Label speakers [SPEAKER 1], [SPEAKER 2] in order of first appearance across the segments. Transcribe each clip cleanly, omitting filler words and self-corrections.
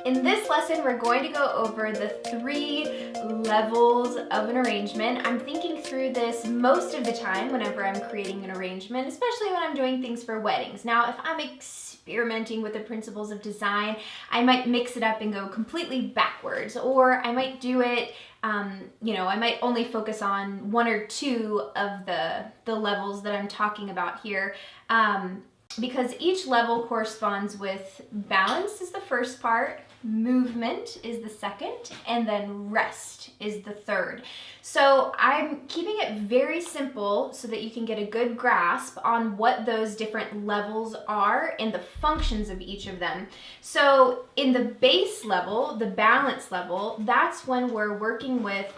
[SPEAKER 1] In this lesson, we're going to go over the 3 levels of an arrangement. I'm thinking through this most of the time whenever I'm creating an arrangement, especially when I'm doing things for weddings. Now, if I'm experimenting with the principles of design, I might mix it up and go completely backwards, or I might do it, I might only focus on 1 or 2 of the levels that I'm talking about here. Because each level corresponds with balance is the first part, movement is the second, and then rest is the third. So I'm keeping it very simple so that you can get a good grasp on what those different levels are and the functions of each of them. So in the base level, the balance level, that's when we're working with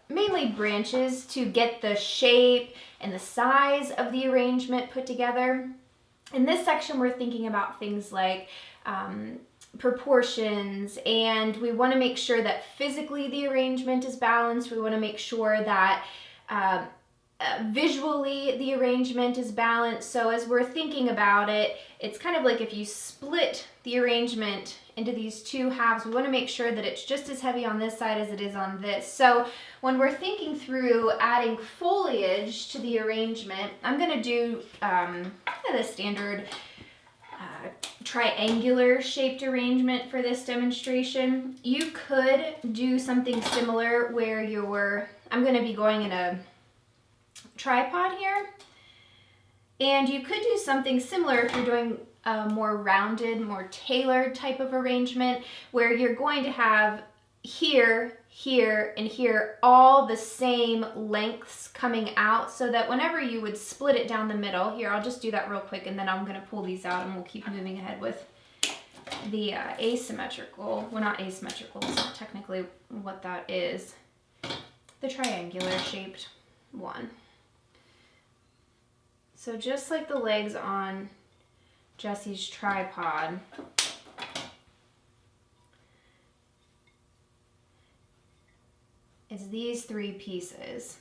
[SPEAKER 1] mainly branches to get the shape and the size of the arrangement put together. In this section, we're thinking about things like proportions, and we want to make sure that physically the arrangement is balanced. We want to make sure that visually the arrangement is balanced. So as we're thinking about it, it's kind of like if you split the arrangement into these 2 halves, we want to make sure that it's just as heavy on this side as it is on this. So when we're thinking through adding foliage to the arrangement, I'm going to do the standard triangular shaped arrangement for this demonstration. You could do something similar where I'm going to be going in a tripod here, and you could do something similar if you're doing a more rounded, more tailored type of arrangement where you're going to have here, here, and here all the same lengths coming out, so that whenever you would split it down the middle, here I'll just do that real quick and then I'm going to pull these out and we'll keep moving ahead with the asymmetrical, well, not asymmetrical, that's not technically what that is, the triangular shaped one. So just like the legs on Jesse's tripod, it's these 3 pieces.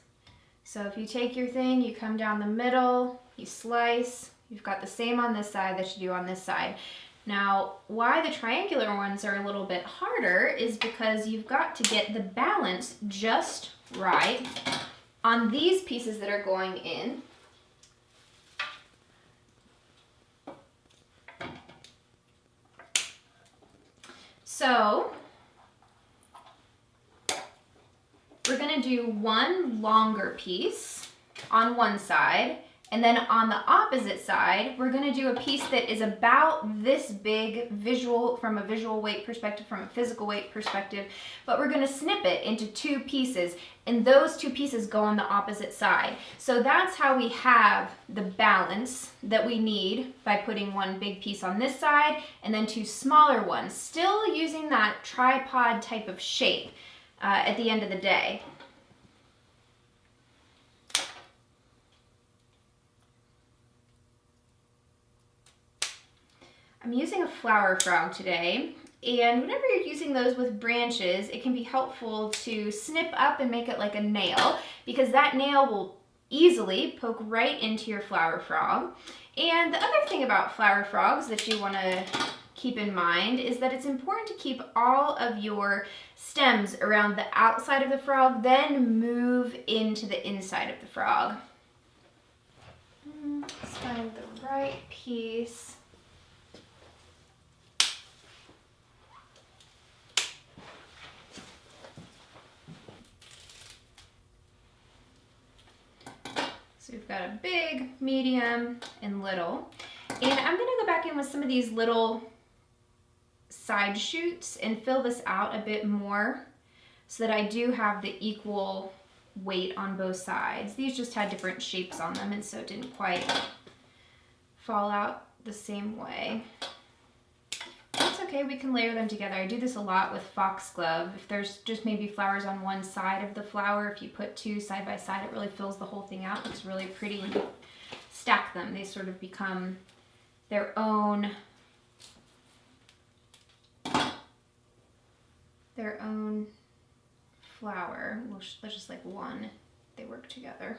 [SPEAKER 1] So if you take your thing, you come down the middle, you slice, you've got the same on this side that you do on this side. Now, why the triangular ones are a little bit harder is because you've got to get the balance just right on these pieces that are going in. So we're going to do 1 longer piece on one side, and then on the opposite side, we're going to do a piece that is about this big from a visual weight perspective, from a physical weight perspective, but we're going to snip it into 2 pieces, and those 2 pieces go on the opposite side. So that's how we have the balance that we need by putting 1 big piece on this side and then 2 smaller ones, still using that tripod type of shape at the end of the day. I'm using a flower frog today, and whenever you're using those with branches, it can be helpful to snip up and make it like a nail, because that nail will easily poke right into your flower frog. And the other thing about flower frogs that you want to keep in mind is that it's important to keep all of your stems around the outside of the frog, then move into the inside of the frog. Let's find the right piece. So we've got a big, medium, and little. And I'm going to go back in with some of these little side shoots and fill this out a bit more so that I do have the equal weight on both sides. These just had different shapes on them, and so it didn't quite fall out the same way. That's okay, we can layer them together. I do this a lot with foxglove. If there's just maybe flowers on one side of the flower, if you put 2 side by side, it really fills the whole thing out. It looks really pretty when you stack them. They sort of become their own flower. There's just like one. They work together.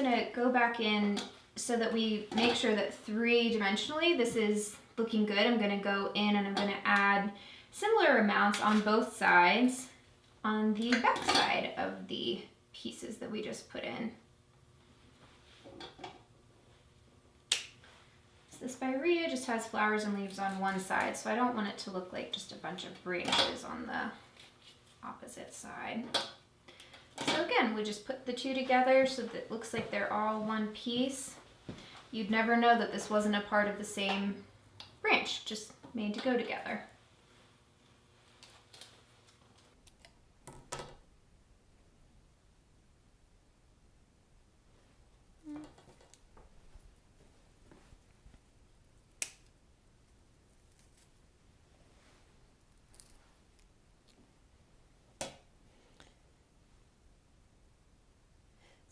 [SPEAKER 1] gonna go back in so that we make sure that three-dimensionally this is looking good. I'm gonna go in and I'm gonna add similar amounts on both sides on the back side of the pieces that we just put in. So the spirea just has flowers and leaves on one side, so I don't want it to look like just a bunch of branches on the opposite side. So again, we just put the two together so that it looks like they're all one piece. You'd never know that this wasn't a part of the same branch, just made to go together.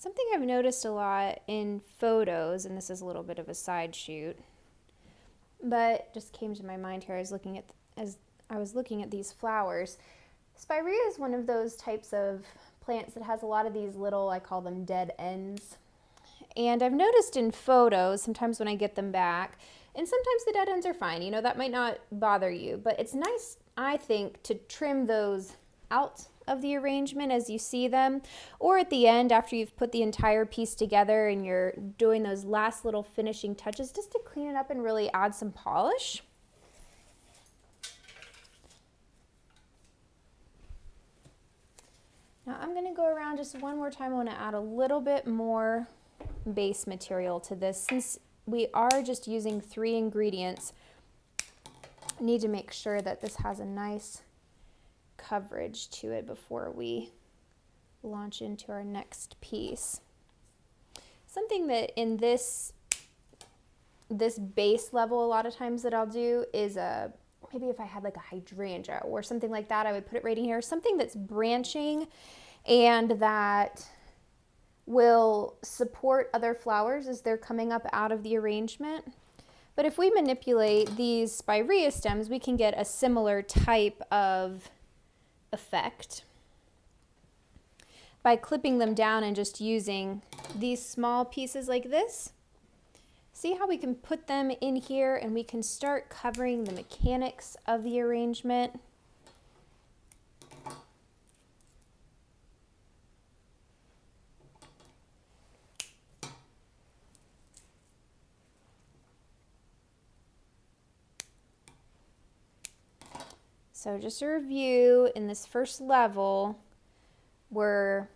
[SPEAKER 1] Something I've noticed a lot in photos, and this is a little bit of a side shoot, but just came to my mind here as I was looking at these flowers. Spirea is one of those types of plants that has a lot of these little, I call them dead ends. And I've noticed in photos, sometimes when I get them back, and sometimes the dead ends are fine, you know, that might not bother you, but it's nice, I think, to trim those out of the arrangement as you see them, or at the end after you've put the entire piece together and you're doing those last little finishing touches just to clean it up and really add some polish. Now I'm going to go around just one more time. I want to add a little bit more base material to this. Since we are just using 3 ingredients, I need to make sure that this has a nice coverage to it before we launch into our next piece. Something that in this base level a lot of times that I'll do is maybe if I had like a hydrangea or something like that, I would put it right in here. Something that's branching and that will support other flowers as they're coming up out of the arrangement. But if we manipulate these spirea stems, we can get a similar type of effect by clipping them down and just using these small pieces like this. See how we can put them in here and we can start covering the mechanics of the arrangement. So just a review, in this first level, we're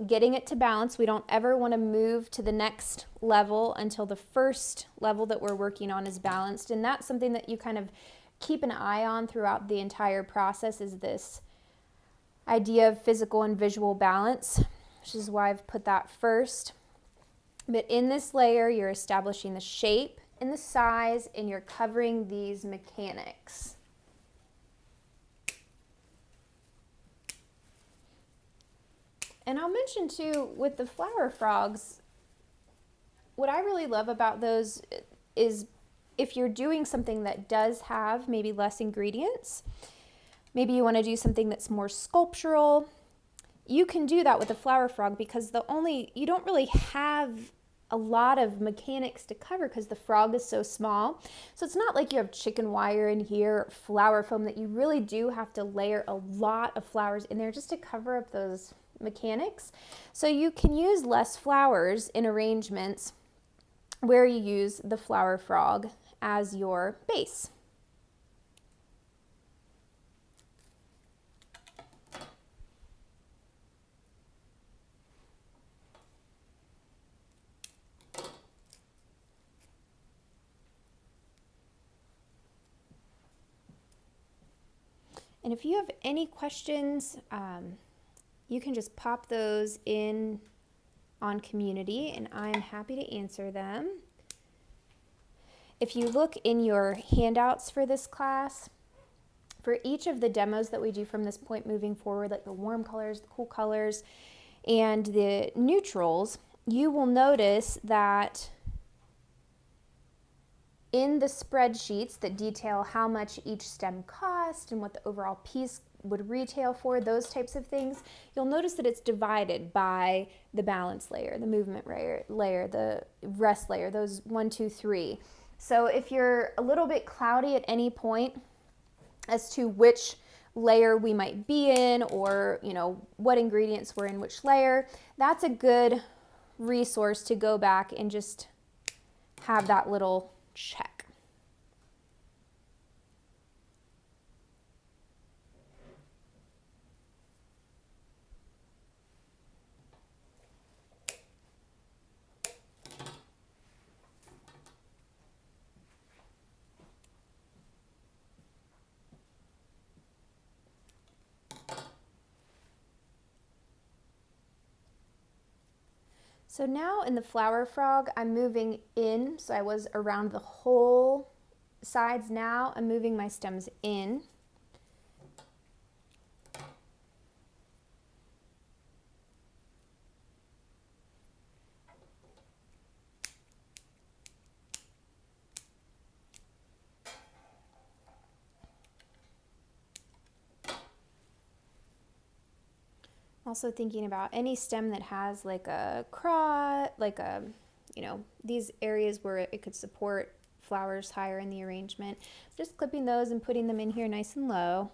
[SPEAKER 1] getting it to balance. We don't ever want to move to the next level until the first level that we're working on is balanced. And that's something that you kind of keep an eye on throughout the entire process, is this idea of physical and visual balance, which is why I've put that first. But in this layer, you're establishing the shape and the size, and you're covering these mechanics. And I'll mention too, with the flower frogs, what I really love about those is if you're doing something that does have maybe less ingredients, maybe you want to do something that's more sculptural, you can do that with a flower frog, because you don't really have a lot of mechanics to cover because the frog is so small. So it's not like you have chicken wire in here, flower foam, that you really do have to layer a lot of flowers in there just to cover up those mechanics. So you can use less flowers in arrangements where you use the flower frog as your base. And if you have any questions, you can just pop those in on community and I'm happy to answer them. If you look in your handouts for this class, for each of the demos that we do from this point moving forward, like the warm colors, the cool colors, and the neutrals, you will notice that in the spreadsheets that detail how much each stem cost and what the overall piece would retail for, those types of things, you'll notice that it's divided by the balance layer, the movement layer, the rest layer, those 1, 2, 3. So if you're a little bit cloudy at any point as to which layer we might be in, or what ingredients were in which layer, that's a good resource to go back and just have that little check. So now in the flower frog, I'm moving in. So I was around the whole sides. Now I'm moving my stems in. Also thinking about any stem that has like a cross, like a, these areas where it could support flowers higher in the arrangement. Just clipping those and putting them in here nice and low.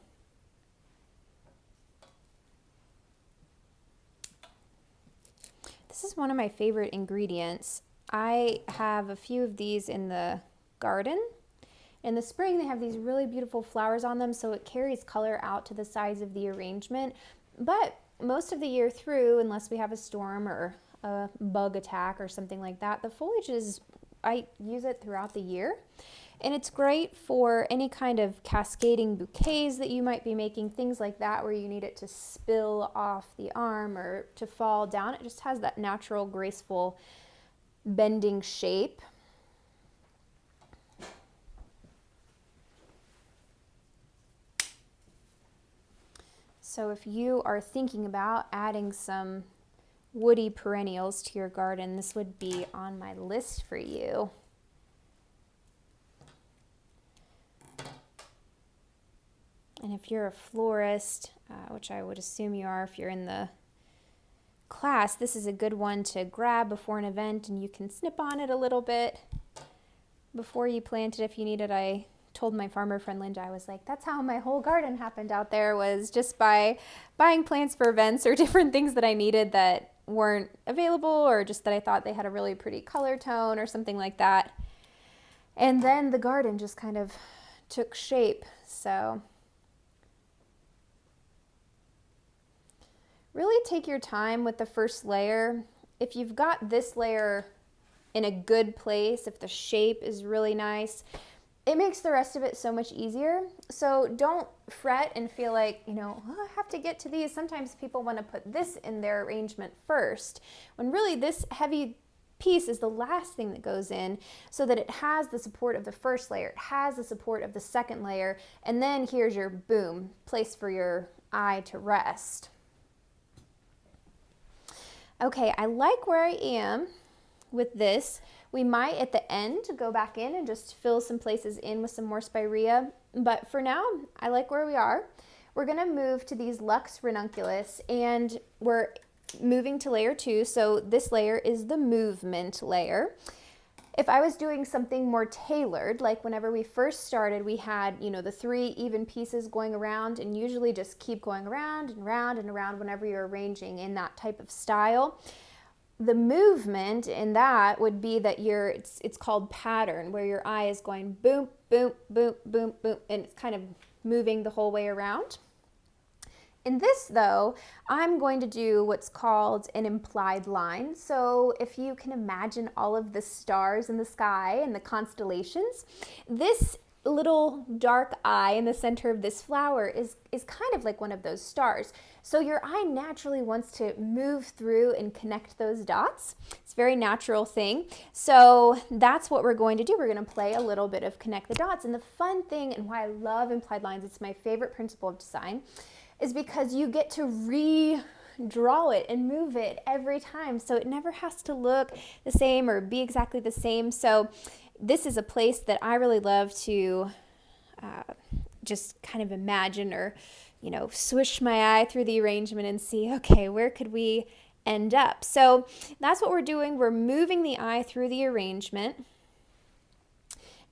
[SPEAKER 1] This is one of my favorite ingredients. I have a few of these in the garden. In the spring, they have these really beautiful flowers on them, so it carries color out to the sides of the arrangement. But most of the year through, unless we have a storm or a bug attack or something like that, the foliage I use it throughout the year. And it's great for any kind of cascading bouquets that you might be making, things like that, where you need it to spill off the arm or to fall down. It just has that natural, graceful, bending shape. So if you are thinking about adding some woody perennials to your garden, this would be on my list for you. And if you're a florist, which I would assume you are if you're in the class, this is a good one to grab before an event, and you can snip on it a little bit before you plant it if you need it. I told my farmer friend Linda, I was like, that's how my whole garden happened out there, was just by buying plants for events or different things that I needed that weren't available, or just that I thought they had a really pretty color tone or something like that. And then the garden just kind of took shape. So really take your time with the first layer. If you've got this layer in a good place, if the shape is really nice, it makes the rest of it so much easier. So don't fret and feel like, oh, I have to get to these. Sometimes people want to put this in their arrangement first, when really this heavy piece is the last thing that goes in, so that it has the support of the first layer, it has the support of the second layer, and then here's your boom, place for your eye to rest. Okay, I like where I am with this. We might at the end go back in and just fill some places in with some more spirea, but for now, I like where we are. We're gonna move to these Lux Ranunculus, and we're moving to layer 2, so this layer is the movement layer. If I was doing something more tailored, like whenever we first started, we had, the 3 even pieces going around, and usually just keep going around and around and around whenever you're arranging in that type of style. The movement in that would be that it's called pattern, where your eye is going boom, boom, boom, boom, boom, and it's kind of moving the whole way around. In this though, I'm going to do what's called an implied line. So if you can imagine all of the stars in the sky and the constellations, this little dark eye in the center of this flower is kind of like one of those stars. So your eye naturally wants to move through and connect those dots. It's a very natural thing. So that's what we're going to do. We're going to play a little bit of connect the dots. And the fun thing, and why I love implied lines, it's my favorite principle of design, is because you get to redraw it and move it every time. So it never has to look the same or be exactly the same. So this is a place that I really love to just kind of imagine or you know, swish my eye through the arrangement and see, okay, where could we end up? So that's what we're doing. We're moving the eye through the arrangement.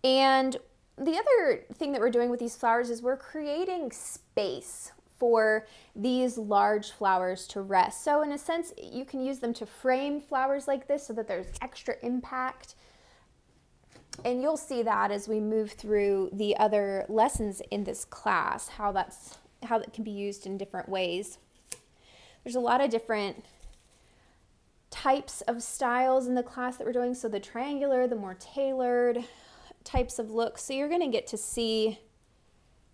[SPEAKER 1] And the other thing that we're doing with these flowers is we're creating space for these large flowers to rest. So in a sense, you can use them to frame flowers like this so that there's extra impact. And you'll see that as we move through the other lessons in this class, how that can be used in different ways. There's a lot of different types of styles in the class that we're doing. So the triangular, the more tailored types of looks. So you're going to get to see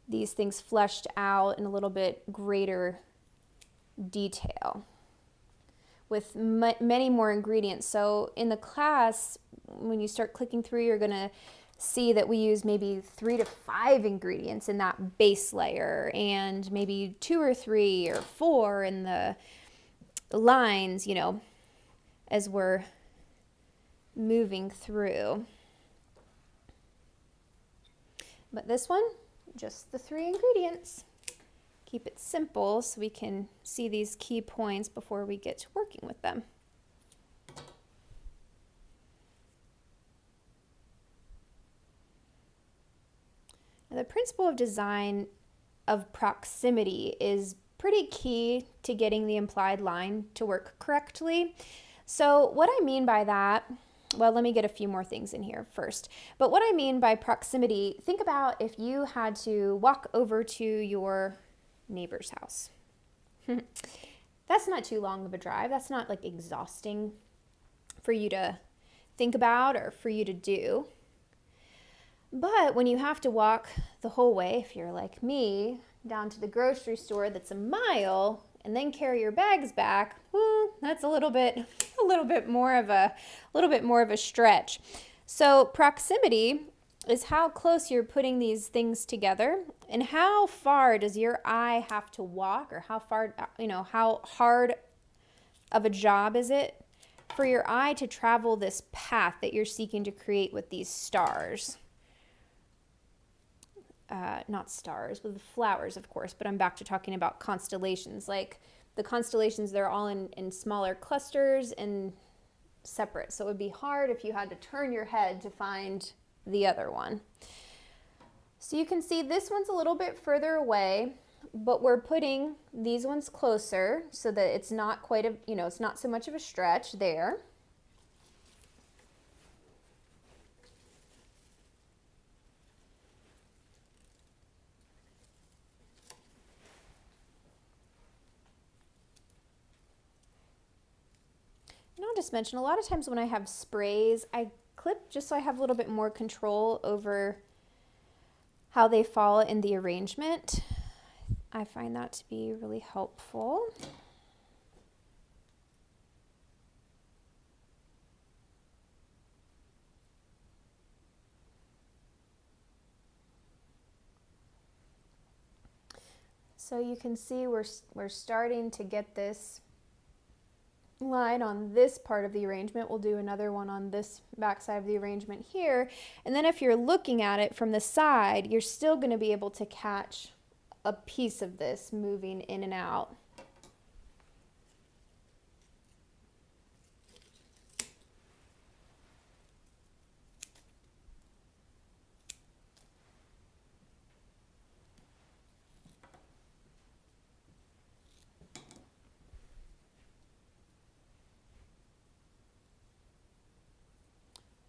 [SPEAKER 1] these things fleshed out in a little bit greater detail with many more ingredients. So in the class, when you start clicking through, you're going to see that we use maybe 3 to 5 ingredients in that base layer, and maybe 2 or 3 or 4 in the lines, you know, as we're moving through. But this one, just the 3 ingredients. Keep it simple so we can see these key points before we get to working with them. Now, the principle of design of proximity is pretty key to getting the implied line to work correctly. So what I mean by that, well, let me get a few more things in here first. But what I mean by proximity, think about if you had to walk over to your neighbor's house. That's not too long of a drive. That's not like exhausting for you to think about or for you to do. But when you have to walk the whole way, if you're like me, down to the grocery store that's a mile and then carry your bags back, well, that's a little bit more of a stretch. So proximity is how close you're putting these things together, and how far does your eye have to walk, or how far, you know, how hard of a job is it for your eye to travel this path that you're seeking to create with these stars. Not stars, but the flowers, of course, but I'm back to talking about constellations. Like the constellations, they're all in smaller clusters and separate. So it would be hard if you had to turn your head to find the other one. So you can see this one's a little bit further away, but we're putting these ones closer so that it's not quite a, you know, it's not so much of a stretch there. And I'll just mention, a lot of times when I have sprays, I clip just so I have a little bit more control over how they fall in the arrangement. I find that to be really helpful. So you can see we're starting to get this line on this part of the arrangement. We'll do another one on this back side of the arrangement here. And then if you're looking at it from the side, you're still going to be able to catch a piece of this moving in and out.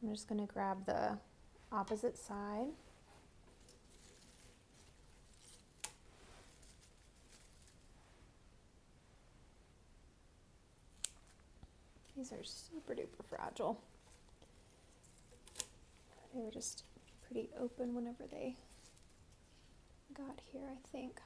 [SPEAKER 1] I'm just going to grab the opposite side. These are super duper fragile. They were just pretty open whenever they got here, I think.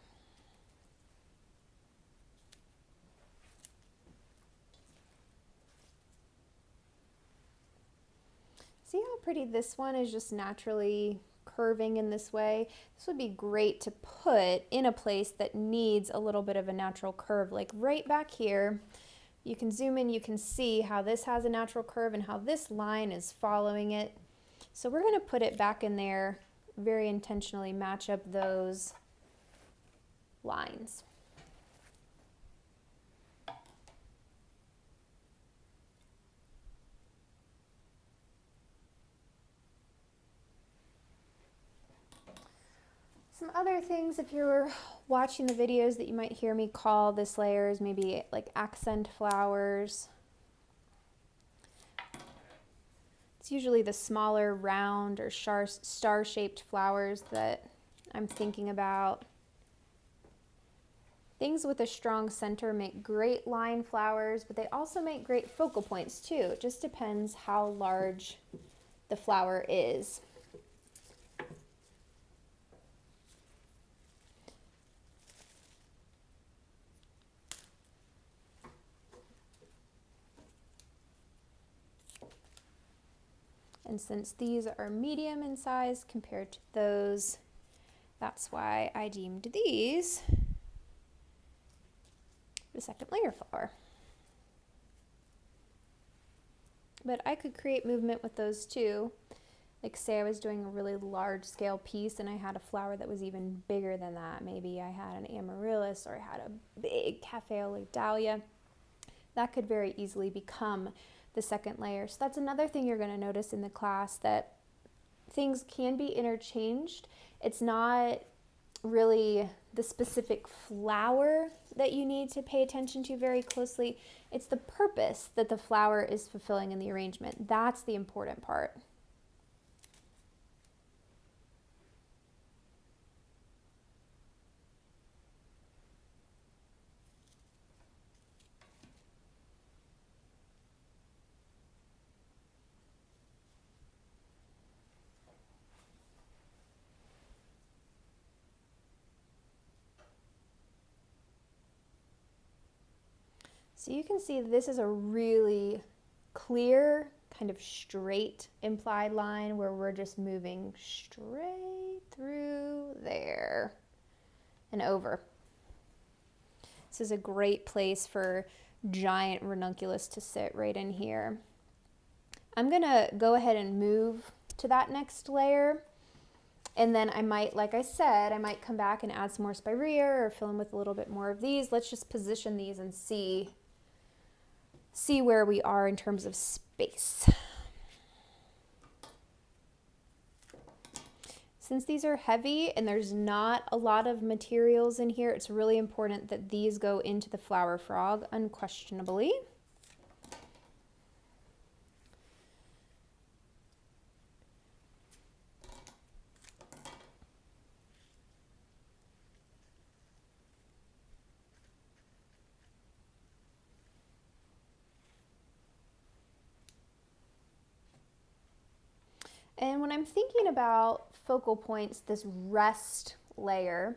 [SPEAKER 1] See how pretty this one is, just naturally curving in this way? This would be great to put in a place that needs a little bit of a natural curve, like right back here. You can zoom in, you can see how this has a natural curve and how this line is following it. So we're going to put it back in there, very intentionally match up those lines. Some other things, if you're watching the videos, that you might hear me call this layer is maybe like accent flowers. It's usually the smaller round or star-shaped flowers that I'm thinking about. Things with a strong center make great line flowers, but they also make great focal points too. It just depends how large the flower is. And since these are medium in size compared to those, that's why I deemed these the second layer flower. But I could create movement with those too. Like say I was doing a really large scale piece and I had a flower that was even bigger than that. Maybe I had an amaryllis or I had a big cafe au lait dahlia. That could very easily become the second layer. So that's another thing you're going to notice in the class, that things can be interchanged. It's not really the specific flower that you need to pay attention to very closely. It's the purpose that the flower is fulfilling in the arrangement. That's the important part. So you can see this is a really clear, kind of straight implied line where we're just moving straight through there and over. This is a great place for giant ranunculus to sit right in here. I'm gonna go ahead and move to that next layer. And then I might, like I said, I might come back and add some more spirea or fill in with a little bit more of these. Let's just position these and see where we are in terms of space. Since these are heavy and there's not a lot of materials in here, it's really important that these go into the flower frog, unquestionably. And when I'm thinking about focal points, this rest layer,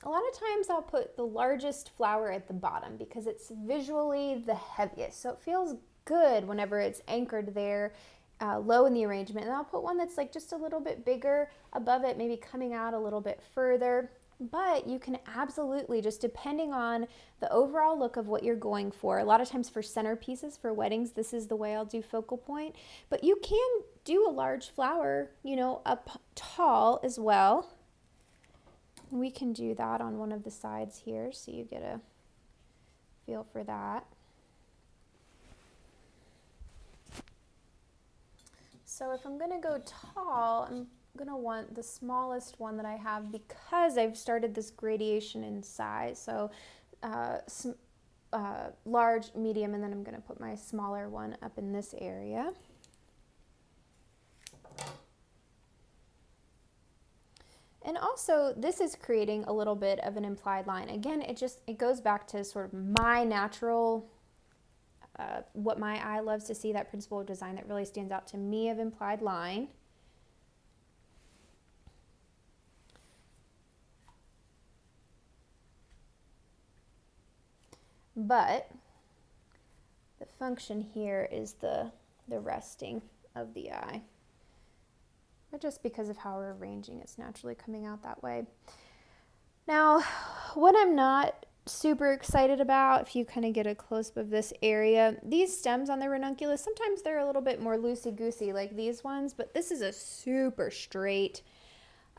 [SPEAKER 1] a lot of times I'll put the largest flower at the bottom because it's visually the heaviest. So it feels good whenever it's anchored there low in the arrangement. And I'll put one that's like just a little bit bigger above it, maybe coming out a little bit further. But you can absolutely, just depending on the overall look of what you're going for, a lot of times for centerpieces, for weddings, this is the way I'll do focal point. But you can do a large flower, you know, up tall as well. We can do that on one of the sides here so you get a feel for that. So if I'm going to go tall, I'm going to want the smallest one that I have because I've started this gradation in size. So large, medium, and then I'm going to put my smaller one up in this area. And also, this is creating a little bit of an implied line. Again, it goes back to sort of my natural, what my eye loves to see, that principle of design that really stands out to me of implied line. But the function here is the resting of the eye. But just because of how we're arranging, it's naturally coming out that way. Now, what I'm not super excited about, if you kind of get a close-up of this area, these stems on the ranunculus, sometimes they're a little bit more loosey-goosey like these ones, but this is a super straight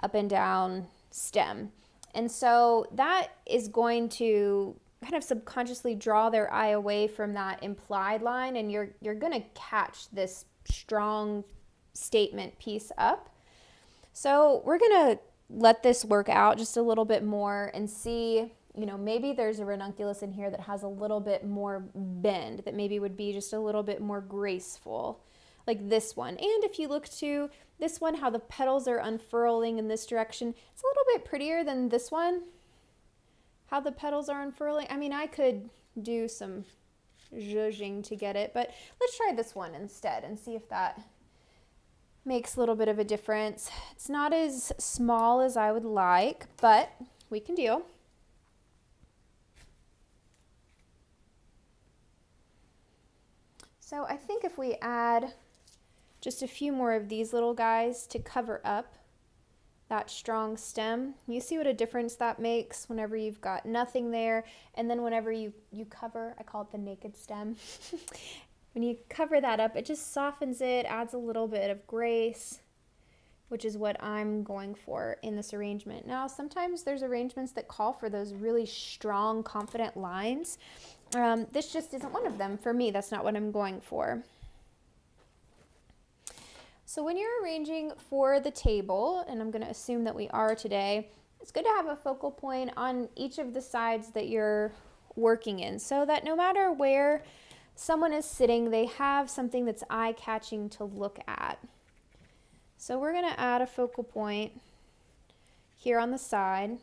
[SPEAKER 1] up and down stem. And so that is going to kind of subconsciously draw their eye away from that implied line, and you're going to catch this strong statement piece up. So we're going to let this work out just a little bit more and see, you know, maybe there's a ranunculus in here that has a little bit more bend, that maybe would be just a little bit more graceful, like this one. And if you look to this one, how the petals are unfurling in this direction, it's a little bit prettier than this one, how the petals are unfurling. I mean, I could do some zhuzhing to get it, but let's try this one instead and see if that makes a little bit of a difference. It's not as small as I would like, but we can deal. So I think if we add just a few more of these little guys to cover up that strong stem, you see what a difference that makes whenever you've got nothing there, and then whenever you cover, I call it the naked stem. When you cover that up, it just softens it, adds a little bit of grace, which is what I'm going for in this arrangement. Now, sometimes there's arrangements that call for those really strong, confident lines. This just isn't one of them. For me, that's not what I'm going for. So when you're arranging for the table, and I'm going to assume that we are today, it's good to have a focal point on each of the sides that you're working in, so that no matter where someone is sitting, they have something that's eye-catching to look at. So we're going to add a focal point here on the side.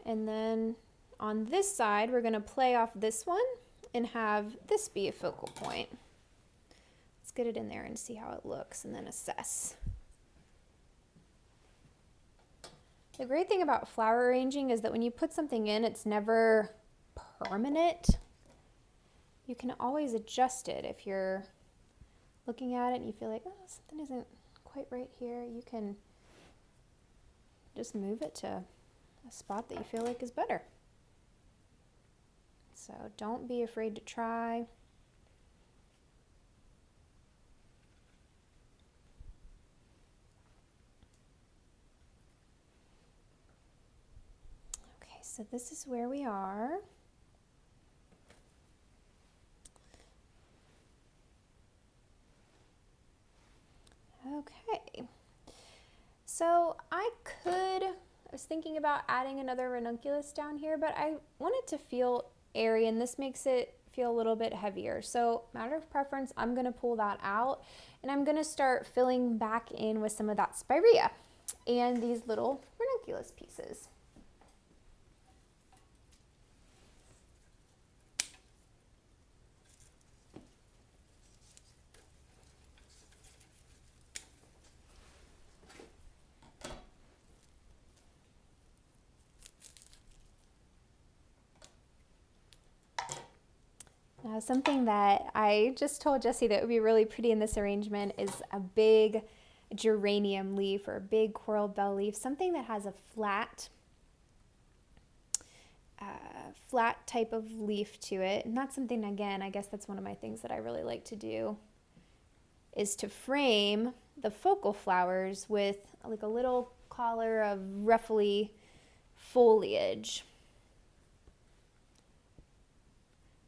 [SPEAKER 1] And then on this side, we're going to play off this one and have this be a focal point. Let's get it in there and see how it looks and then assess. The great thing about flower arranging is that when you put something in, it's never permanent. You can always adjust it. If you're looking at it and you feel like, oh, something isn't quite right here, you can just move it to a spot that you feel like is better. So don't be afraid to try. So this is where we are. Okay. So I was thinking about adding another ranunculus down here, but I want it to feel airy, and this makes it feel a little bit heavier. So matter of preference, I'm going to pull that out, and I'm going to start filling back in with some of that spirea and these little ranunculus pieces. Now, something that I just told Jessie that would be really pretty in this arrangement is a big geranium leaf or a big coral bell leaf, something that has a flat type of leaf to it. And that's something, again, I guess that's one of my things that I really like to do, is to frame the focal flowers with like a little collar of ruffly foliage.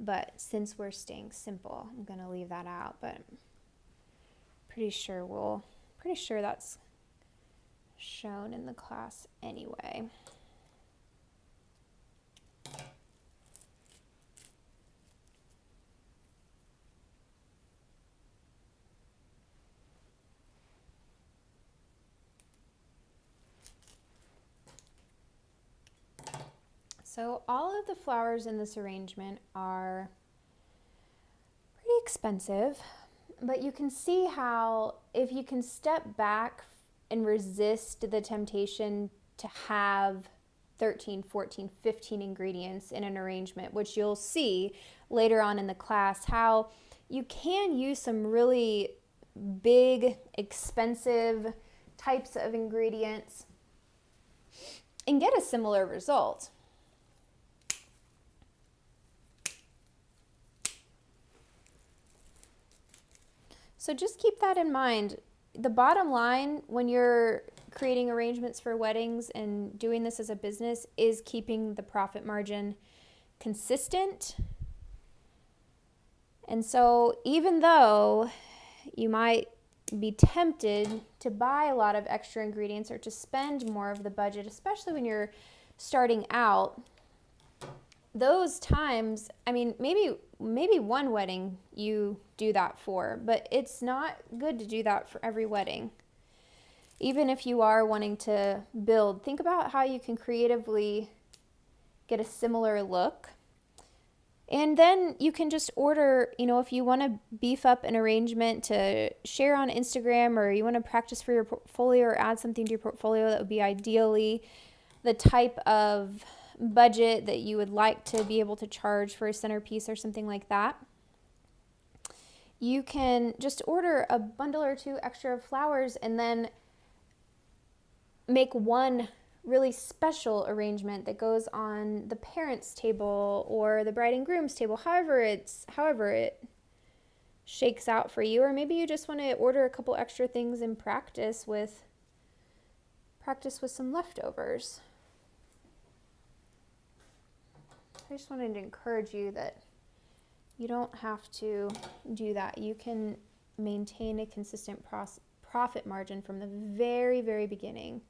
[SPEAKER 1] But since we're staying simple, I'm going to leave that out, but I'm pretty sure that's shown in the class anyway. So all of the flowers in this arrangement are pretty expensive, but you can see how if you can step back and resist the temptation to have 13, 14, 15 ingredients in an arrangement, which you'll see later on in the class, how you can use some really big, expensive types of ingredients and get a similar result. So just keep that in mind the bottom line when you're creating arrangements for weddings and doing this as a business is keeping the profit margin consistent. And so even though you might be tempted to buy a lot of extra ingredients or to spend more of the budget, especially when you're starting out, those times, I mean, maybe one wedding you do that for, but it's not good to do that for every wedding. Even if you are wanting to build, think about how you can creatively get a similar look. And then you can just order, you know, if you want to beef up an arrangement to share on Instagram, or you want to practice for your portfolio or add something to your portfolio, that would be ideally the type of budget that you would like to be able to charge for a centerpiece or something like that. You can just order a bundle or two extra of flowers and then make one really special arrangement that goes on the parents' table or the bride and groom's table, however it shakes out for you. Or maybe you just want to order a couple extra things and practice with some leftovers. I just wanted to encourage you that you don't have to do that. You can maintain a consistent profit margin from the very, very beginning.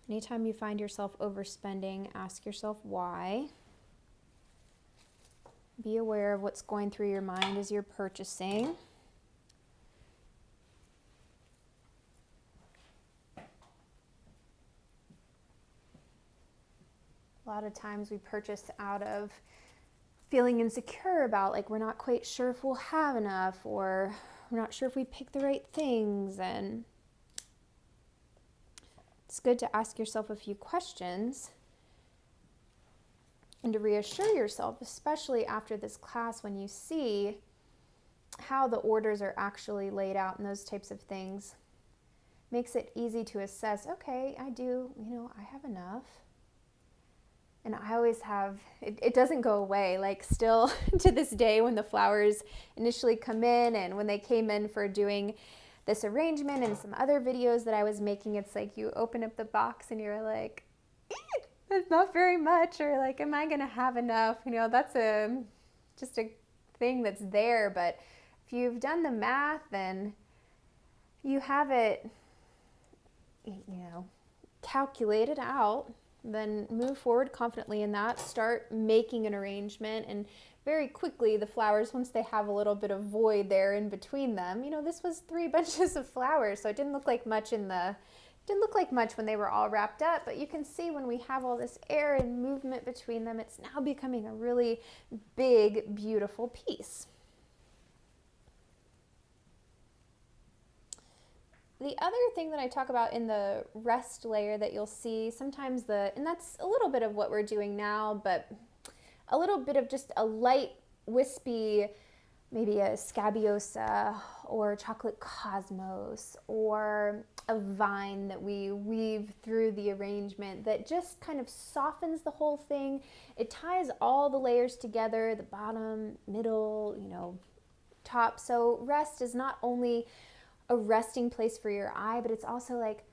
[SPEAKER 1] Anytime you find yourself overspending, ask yourself why. Be aware of what's going through your mind as you're purchasing. A lot of times we purchase out of feeling insecure about, like, we're not quite sure if we'll have enough, or we're not sure if we pick the right things. And it's good to ask yourself a few questions and to reassure yourself, especially after this class, when you see how the orders are actually laid out and those types of things. Makes it easy to assess, okay, I have enough. And I always have, it doesn't go away, like still to this day when the flowers initially come in and when they came in for doing this arrangement and some other videos that I was making, it's like you open up the box and you're like, that's not very much, or like, am I gonna have enough? You know, that's just a thing that's there. But if you've done the math and you have it, calculated out, then move forward confidently in that. Start making an arrangement, and very quickly the flowers, once they have a little bit of void there in between them, this was 3 bunches of flowers, so it didn't look like much when they were all wrapped up. But you can see when we have all this air and movement between them, it's now becoming a really big, beautiful piece. The other thing that I talk about in the rest layer that you'll see sometimes, and that's a little bit of what we're doing now, but a little bit of just a light, wispy, maybe a scabiosa or chocolate cosmos, or a vine that we weave through the arrangement that just kind of softens the whole thing. It ties all the layers together, the bottom, middle, top. So rest is not only a resting place for your eye, but it's also like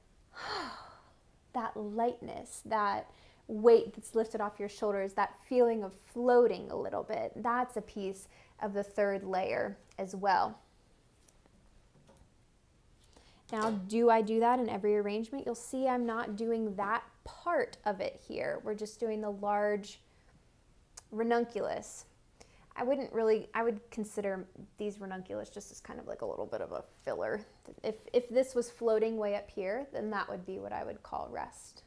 [SPEAKER 1] that lightness, that weight that's lifted off your shoulders, that feeling of floating a little bit. That's a piece of the third layer as well. Now, do I do that in every arrangement? You'll see I'm not doing that part of it here. We're just doing the large ranunculus. I would consider these ranunculus just as kind of like a little bit of a filler. If this was floating way up here, then that would be what I would call rest.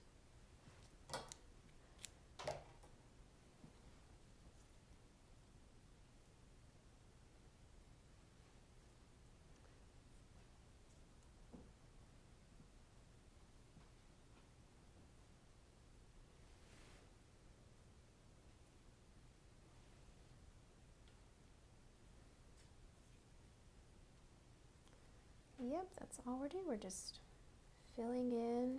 [SPEAKER 1] Yep, that's all we're doing. We're just filling in.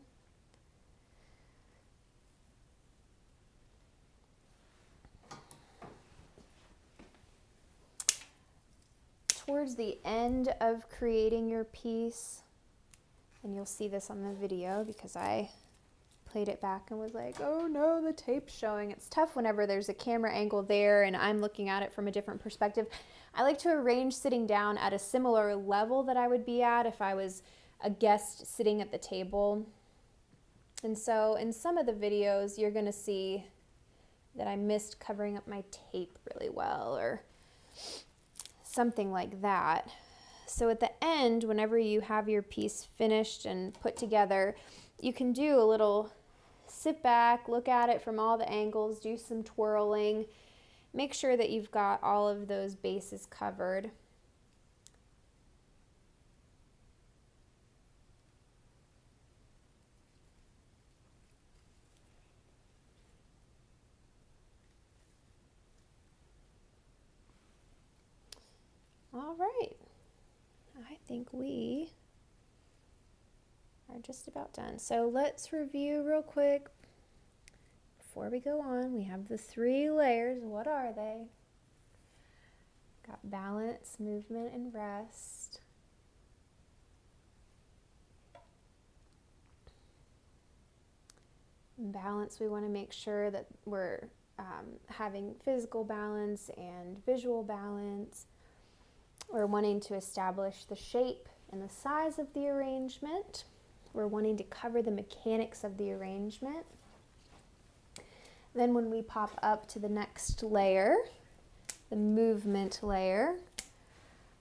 [SPEAKER 1] towards the end of creating your piece, and you'll see this on the video because I played it back and was like, oh no, the tape's showing. It's tough whenever there's a camera angle there and I'm looking at it from a different perspective. I like to arrange sitting down at a similar level that I would be at if I was a guest sitting at the table. And so in some of the videos, you're gonna see that I missed covering up my tape really well or something like that. So at the end, whenever you have your piece finished and put together, you can do a little sit back, look at it from all the angles, do some twirling, make sure that you've got all of those bases covered. All right, I think we are just about done. So let's review real quick before we go on. We have the 3 layers. What are they? Got balance, movement, and rest. In balance, we want to make sure that we're having physical balance and visual balance. We're wanting to establish the shape and the size of the arrangement. We're wanting to cover the mechanics of the arrangement. Then when we pop up to the next layer, the movement layer,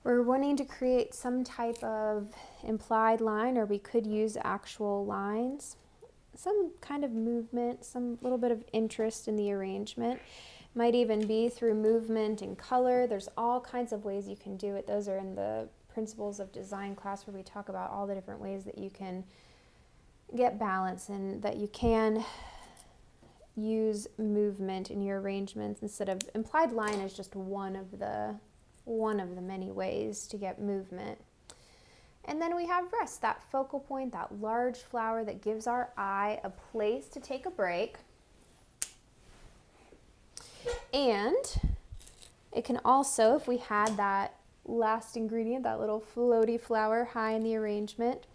[SPEAKER 1] we're wanting to create some type of implied line, or we could use actual lines, some kind of movement, some little bit of interest in the arrangement. Might even be through movement and color. There's all kinds of ways you can do it. Those are in the Principles of Design class where we talk about all the different ways that you can get balance and that you can use movement in your arrangements instead of implied line is just one of the many ways to get movement. And then we have rest, that focal point, that large flower that gives our eye a place to take a break. And it can also, if we had that last ingredient, that little floaty flower high in the arrangement,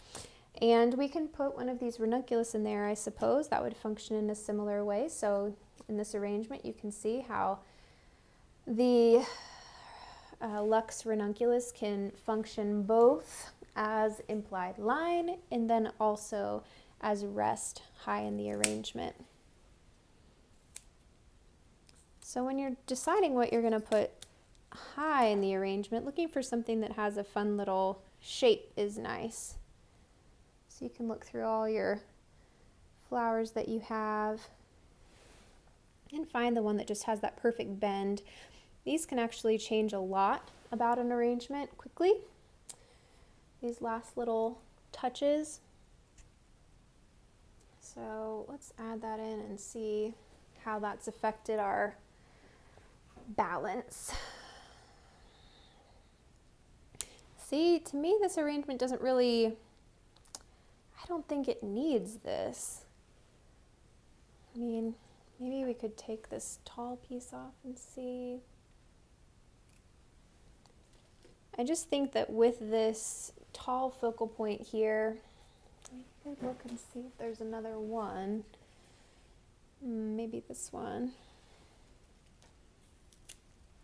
[SPEAKER 1] and we can put one of these ranunculus in there, I suppose. That would function in a similar way. So in this arrangement, you can see how the Lux ranunculus can function both as implied line and then also as rest high in the arrangement. So when you're deciding what you're going to put high in the arrangement, looking for something that has a fun little shape is nice. So you can look through all your flowers that you have and find the one that just has that perfect bend. These can actually change a lot about an arrangement quickly. These last little touches. So let's add that in and see how that's affected our balance. See, to me this arrangement doesn't really, I don't think it needs this. I mean, maybe we could take this tall piece off and see. I just think that with this tall focal point here, we could look and see if there's another one. Maybe this one.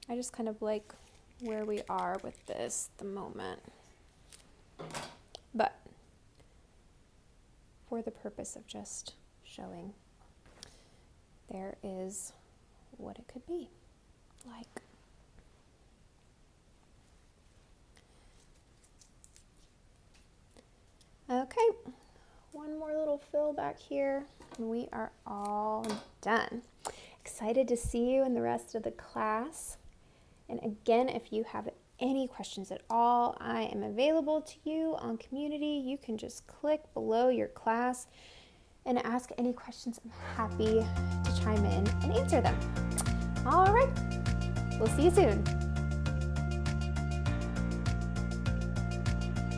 [SPEAKER 1] I just kind of like where we are with this at the moment. But for the purpose of just showing, there is what it could be like. Okay, one more little fill back here, and we are all done. Excited to see you in the rest of the class. And again, if you have any questions at all, I am available to you on community. You can just click below your class and ask any questions. I'm happy to chime in and answer them. All right, we'll see you soon.